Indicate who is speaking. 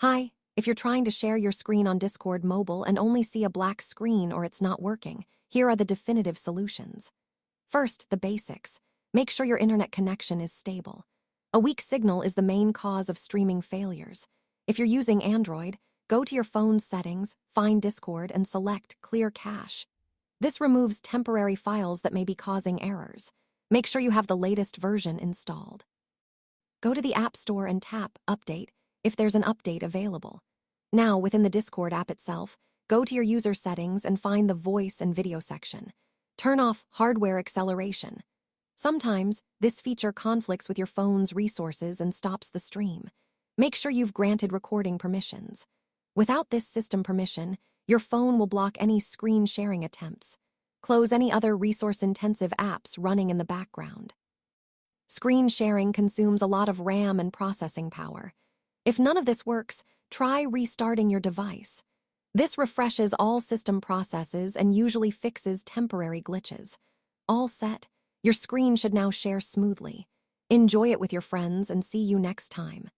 Speaker 1: Hi, if you're trying to share your screen on Discord mobile and only see a black screen or it's not working, here are the definitive solutions. First, the basics. Make sure your internet connection is stable. A weak signal is the main cause of streaming failures. If you're using Android, go to your phone's settings, find Discord, and select Clear Cache. This removes temporary files that may be causing errors. Make sure you have the latest version installed. Go to the App Store and tap Update if there's an update available. Now, within the Discord app itself, go to your user settings and find the voice and video section. Turn off hardware acceleration. Sometimes, this feature conflicts with your phone's resources and stops the stream. Make sure you've granted recording permissions. Without this system permission, your phone will block any screen sharing attempts. Close any other resource-intensive apps running in the background. Screen sharing consumes a lot of RAM and processing power. If none of this works, try restarting your device. This refreshes all system processes and usually fixes temporary glitches. All set, your screen should now share smoothly. Enjoy it with your friends and see you next time.